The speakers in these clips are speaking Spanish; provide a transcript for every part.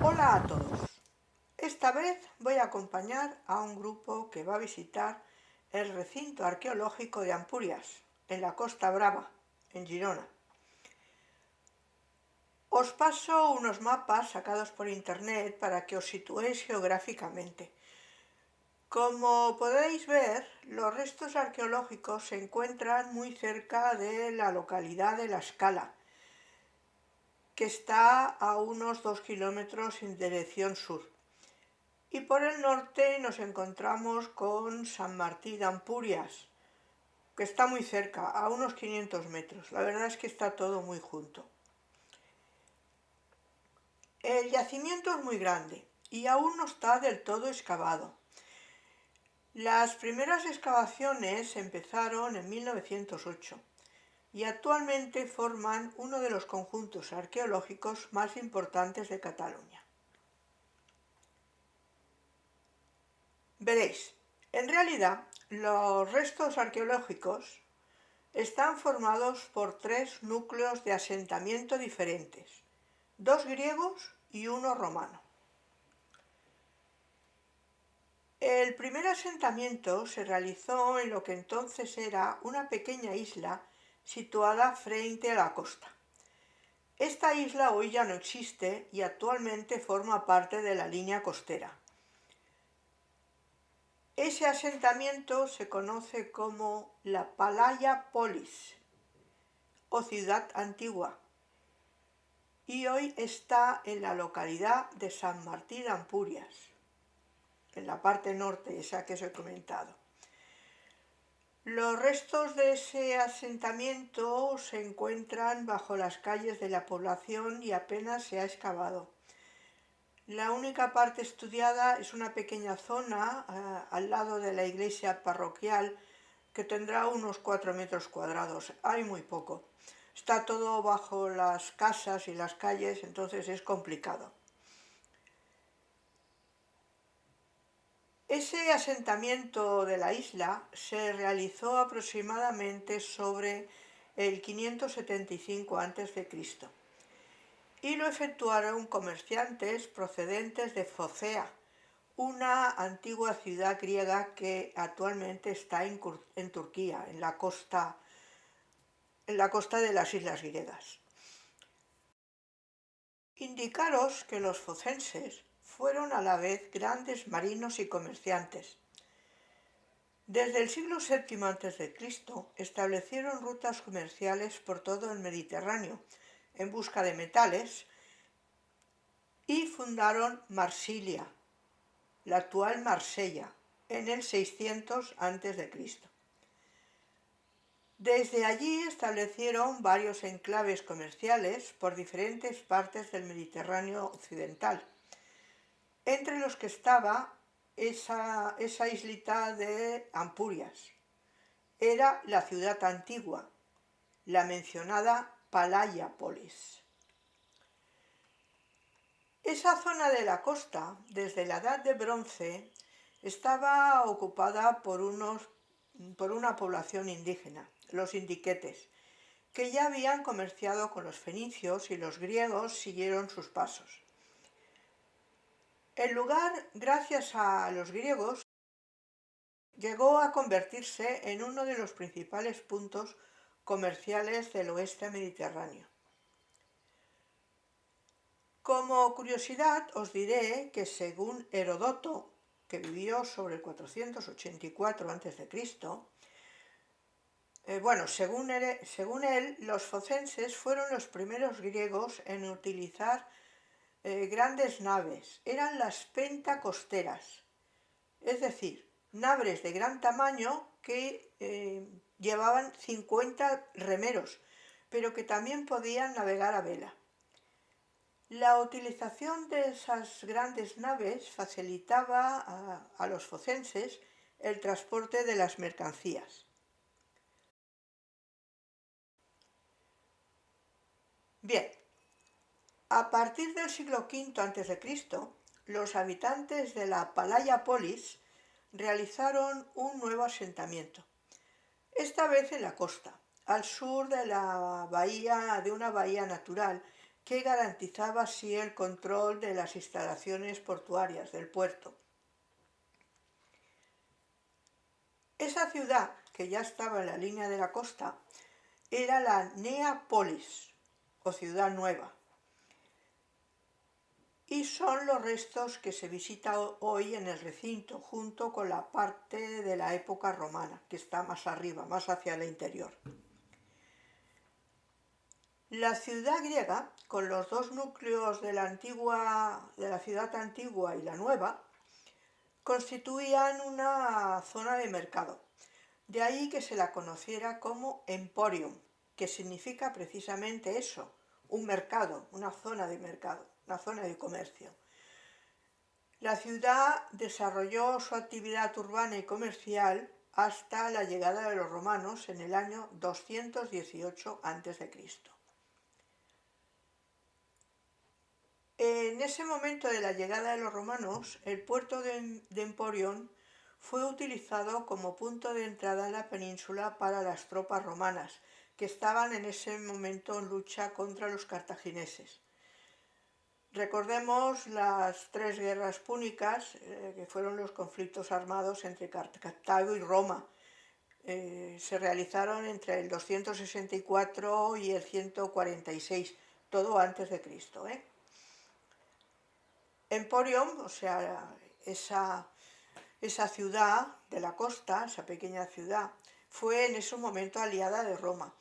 Hola a todos. Esta vez voy a acompañar a un grupo que va a visitar el recinto arqueológico de Ampurias, en la Costa Brava, en Girona. Os paso unos mapas sacados por internet para que os situéis geográficamente. Como podéis ver, los restos arqueológicos se encuentran muy cerca de la localidad de La Escala, que está a unos 2 kilómetros en dirección sur. Y por el norte nos encontramos con Sant Martí de Ampurias, que está muy cerca, a unos 500 metros. La verdad es que está todo muy junto. El yacimiento es muy grande y aún no está del todo excavado. Las primeras excavaciones empezaron en 1908 y actualmente forman uno de los conjuntos arqueológicos más importantes de Cataluña. Veréis, en realidad los restos arqueológicos están formados por 3 núcleos de asentamiento diferentes, 2 griegos y 1 romano. El primer asentamiento se realizó en lo que entonces era una pequeña isla situada frente a la costa. Esta isla hoy ya no existe y actualmente forma parte de la línea costera. Ese asentamiento se conoce como la Palaia Polis o ciudad antigua y hoy está en la localidad de Sant Martí de Ampurias, en la parte norte, esa que os he comentado. Los restos de ese asentamiento se encuentran bajo las calles de la población y apenas se ha excavado. La única parte estudiada es una pequeña zona al lado de la iglesia parroquial que tendrá unos 4 metros cuadrados. Hay muy poco. Está todo bajo las casas y las calles, entonces es complicado. Ese asentamiento de la isla se realizó aproximadamente sobre el 575 a.C. y lo efectuaron comerciantes procedentes de Focea, una antigua ciudad griega que actualmente está en Turquía, en la costa de las islas griegas. Indicaros que los focenses fueron a la vez grandes marinos y comerciantes. Desde el siglo VII a.C. establecieron rutas comerciales por todo el Mediterráneo en busca de metales y fundaron Marsilia, la actual Marsella, en el 600 a.C. Desde allí establecieron varios enclaves comerciales por diferentes partes del Mediterráneo occidental, entre los que estaba esa islita de Ampurias. Era la ciudad antigua, la mencionada Palaia Polis. Esa zona de la costa, desde la Edad de Bronce, estaba ocupada por una población indígena, los indiquetes, que ya habían comerciado con los fenicios y los griegos siguieron sus pasos. El lugar, gracias a los griegos, llegó a convertirse en uno de los principales puntos comerciales del oeste mediterráneo. Como curiosidad os diré que según Heródoto, que vivió sobre el 484 a.C., según él, los focenses fueron los primeros griegos en utilizar grandes naves. Eran las pentacosteras, es decir, naves de gran tamaño que llevaban 50 remeros, pero que también podían navegar a vela. La utilización de esas grandes naves facilitaba a los focenses el transporte de las mercancías. Bien, a partir del siglo V a.C., los habitantes de la Palaia Polis realizaron un nuevo asentamiento, esta vez en la costa, al sur de una bahía natural que garantizaba así el control de las instalaciones portuarias del puerto. Esa ciudad, que ya estaba en la línea de la costa, era la Nea Polis, o ciudad nueva, y son los restos que se visitan hoy en el recinto, junto con la parte de la época romana, que está más arriba, más hacia el interior. La ciudad griega, con los dos núcleos de la ciudad antigua y la nueva, constituían una zona de mercado. De ahí que se la conociera como Emporium, que significa precisamente eso, un mercado, una zona de mercado, una zona de comercio. La ciudad desarrolló su actividad urbana y comercial hasta la llegada de los romanos en el año 218 a.C. En ese momento de la llegada de los romanos, el puerto de Emporion fue utilizado como punto de entrada en la península para las tropas romanas, que estaban en ese momento en lucha contra los cartagineses. Recordemos las tres guerras púnicas, que fueron los conflictos armados entre Cartago y Roma. Se realizaron entre el 264 y el 146, todo antes de Cristo. Emporium, o sea, esa ciudad de la costa, esa pequeña ciudad, fue en ese momento aliada de Roma.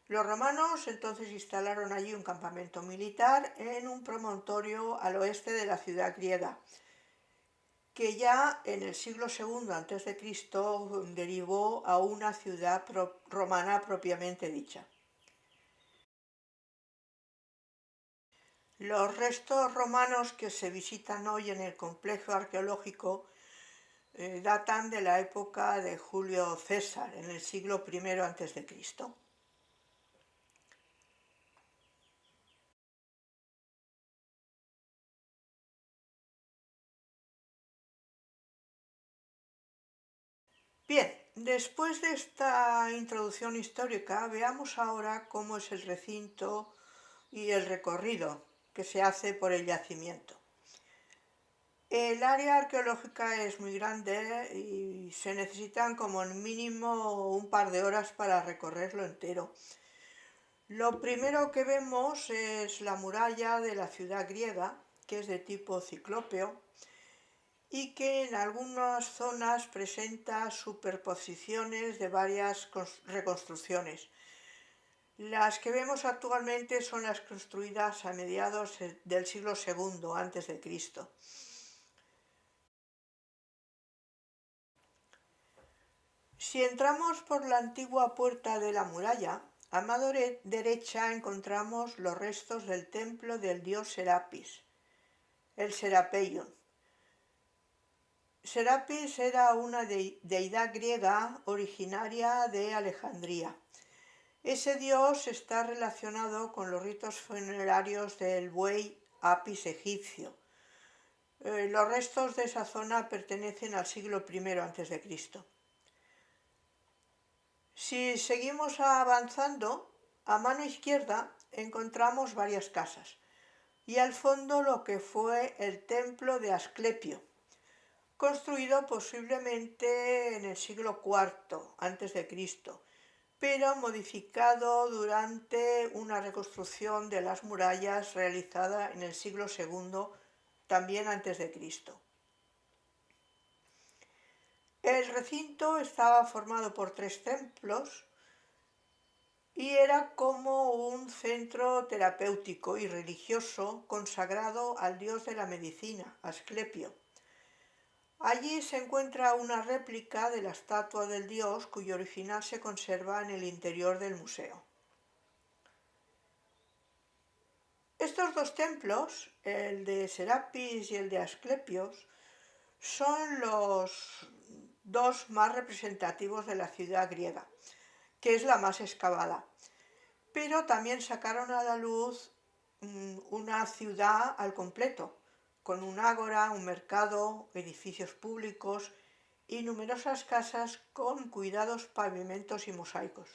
Los romanos entonces instalaron allí un campamento militar en un promontorio al oeste de la ciudad griega, que ya en el siglo II a.C. derivó a una ciudad romana propiamente dicha. Los restos romanos que se visitan hoy en el complejo arqueológico datan de la época de Julio César, en el siglo I a.C. Bien, después de esta introducción histórica, veamos ahora cómo es el recinto y el recorrido que se hace por el yacimiento. El área arqueológica es muy grande y se necesitan como mínimo un par de horas para recorrerlo entero. Lo primero que vemos es la muralla de la ciudad griega, que es de tipo ciclópeo y que en algunas zonas presenta superposiciones de varias reconstrucciones. Las que vemos actualmente son las construidas a mediados del siglo II a.C. Si entramos por la antigua puerta de la muralla, a mano derecha encontramos los restos del templo del dios Serapis, el Serapeion. Serapis era una deidad griega originaria de Alejandría. Ese dios está relacionado con los ritos funerarios del buey Apis egipcio. Los restos de esa zona pertenecen al siglo I a.C. Si seguimos avanzando, a mano izquierda encontramos varias casas y al fondo lo que fue el templo de Asclepio, construido posiblemente en el siglo IV a.C., pero modificado durante una reconstrucción de las murallas realizada en el siglo II, también antes de Cristo. El recinto estaba formado por 3 templos y era como un centro terapéutico y religioso consagrado al dios de la medicina, Asclepio. Allí se encuentra una réplica de la estatua del dios cuyo original se conserva en el interior del museo. Estos 2 templos, el de Serapis y el de Asclepios, son los 2 más representativos de la ciudad griega, que es la más excavada. Pero también sacaron a la luz una ciudad al completo, con un ágora, un mercado, edificios públicos y numerosas casas con cuidados pavimentos y mosaicos.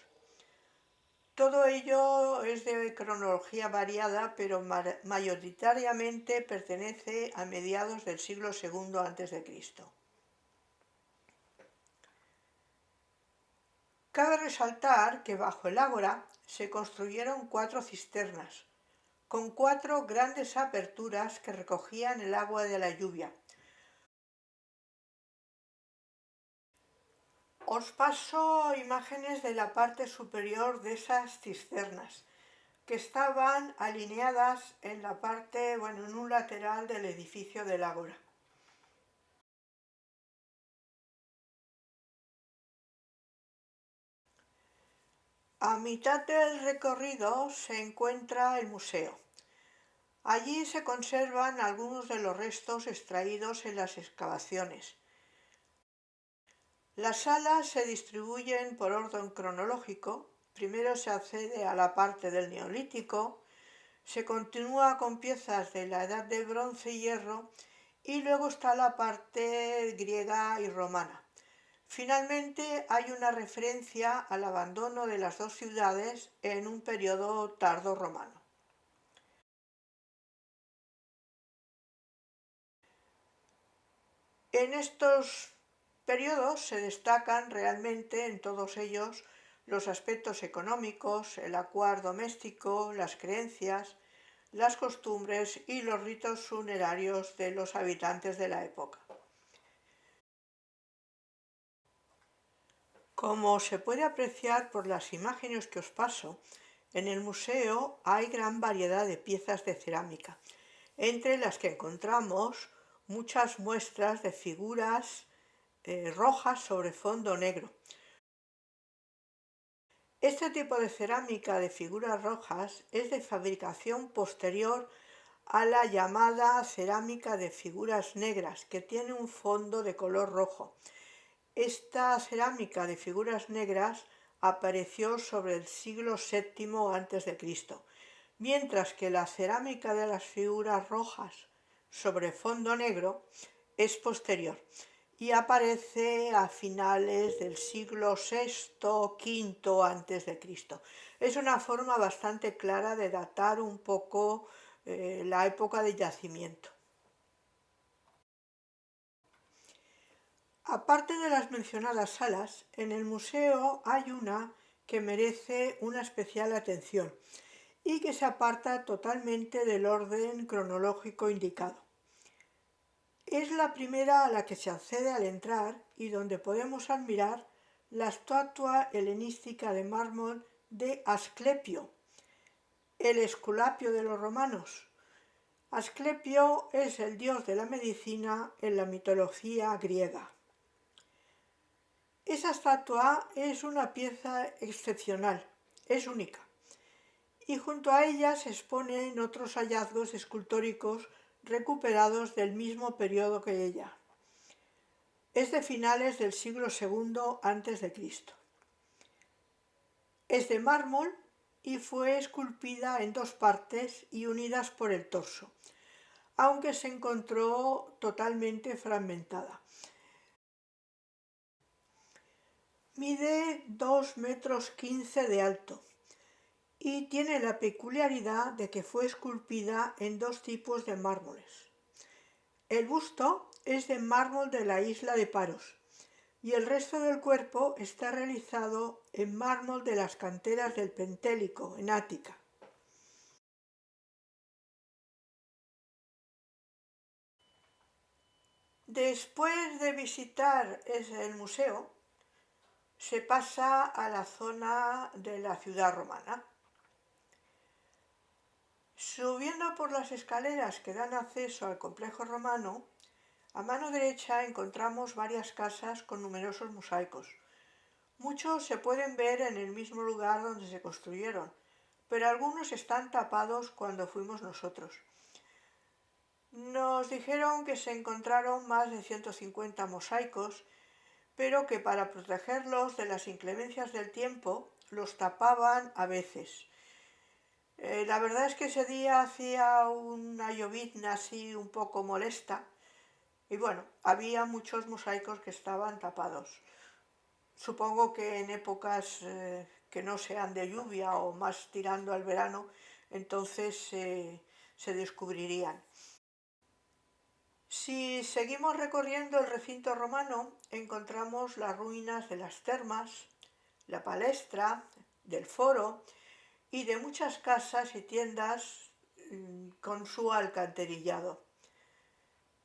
Todo ello es de cronología variada, pero mayoritariamente pertenece a mediados del siglo II a.C. Cabe resaltar que bajo el ágora se construyeron 4 cisternas, con 4 grandes aperturas que recogían el agua de la lluvia. Os paso imágenes de la parte superior de esas cisternas, que estaban alineadas en la parte, en un lateral del edificio del ágora. A mitad del recorrido se encuentra el museo. Allí se conservan algunos de los restos extraídos en las excavaciones. Las salas se distribuyen por orden cronológico. Primero se accede a la parte del Neolítico, se continúa con piezas de la Edad de Bronce y Hierro y luego está la parte griega y romana. Finalmente hay una referencia al abandono de las 2 ciudades en un periodo tardo-romano. En estos periodos se destacan realmente en todos ellos los aspectos económicos, el ajuar doméstico, las creencias, las costumbres y los ritos funerarios de los habitantes de la época. Como se puede apreciar por las imágenes que os paso, en el museo hay gran variedad de piezas de cerámica, entre las que encontramos muchas muestras de figuras rojas sobre fondo negro. Este tipo de cerámica de figuras rojas es de fabricación posterior a la llamada cerámica de figuras negras, que tiene un fondo de color rojo. Esta cerámica de figuras negras apareció sobre el siglo VII a.C., mientras que la cerámica de las figuras rojas sobre fondo negro es posterior y aparece a finales del siglo VI-V a.C. Es una forma bastante clara de datar un poco la época de yacimiento. Aparte de las mencionadas salas, en el museo hay una que merece una especial atención y que se aparta totalmente del orden cronológico indicado. Es la primera a la que se accede al entrar y donde podemos admirar la estatua helenística de mármol de Asclepio, el Esculapio de los romanos. Asclepio es el dios de la medicina en la mitología griega. Esa estatua es una pieza excepcional, es única, y junto a ella se exponen otros hallazgos escultóricos recuperados del mismo periodo que ella. Es de finales del siglo II a.C. Es de mármol y fue esculpida en 2 partes y unidas por el torso, aunque se encontró totalmente fragmentada. Mide 2,15 metros de alto y tiene la peculiaridad de que fue esculpida en 2 tipos de mármoles. El busto es de mármol de la isla de Paros y el resto del cuerpo está realizado en mármol de las canteras del Pentélico, en Ática. Después de visitar el museo, se pasa a la zona de la ciudad romana. Subiendo por las escaleras que dan acceso al complejo romano, a mano derecha encontramos varias casas con numerosos mosaicos. Muchos se pueden ver en el mismo lugar donde se construyeron, pero algunos están tapados cuando fuimos nosotros. Nos dijeron que se encontraron más de 150 mosaicos, pero que para protegerlos de las inclemencias del tiempo los tapaban a veces. La verdad es que ese día hacía una llovizna así un poco molesta y había muchos mosaicos que estaban tapados. Supongo que en épocas que no sean de lluvia o más tirando al verano, entonces se descubrirían. Si seguimos recorriendo el recinto romano, encontramos las ruinas de las termas, la palestra, del foro y de muchas casas y tiendas con su alcantarillado.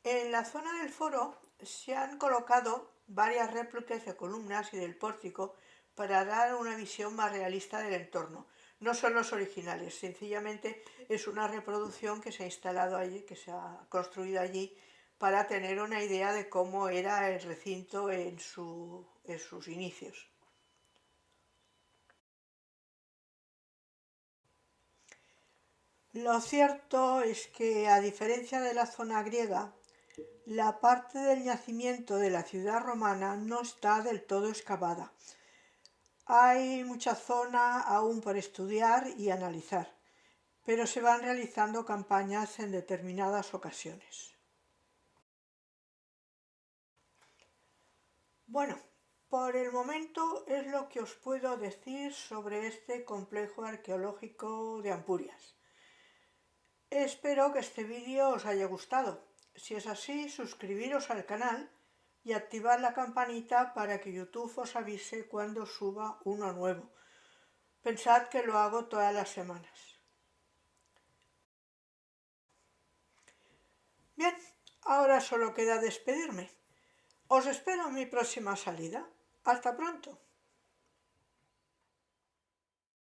En la zona del foro se han colocado varias réplicas de columnas y del pórtico para dar una visión más realista del entorno. No son los originales, sencillamente es una reproducción que se ha instalado allí, que se ha construido allí para tener una idea de cómo era el recinto en sus inicios. Lo cierto es que, a diferencia de la zona griega, la parte del yacimiento de la ciudad romana no está del todo excavada. Hay mucha zona aún por estudiar y analizar, pero se van realizando campañas en determinadas ocasiones. Bueno, por el momento es lo que os puedo decir sobre este complejo arqueológico de Ampurias. Espero que este vídeo os haya gustado. Si es así, suscribiros al canal y activad la campanita para que YouTube os avise cuando suba uno nuevo. Pensad que lo hago todas las semanas. Bien, ahora solo queda despedirme. Os espero en mi próxima salida. Hasta pronto.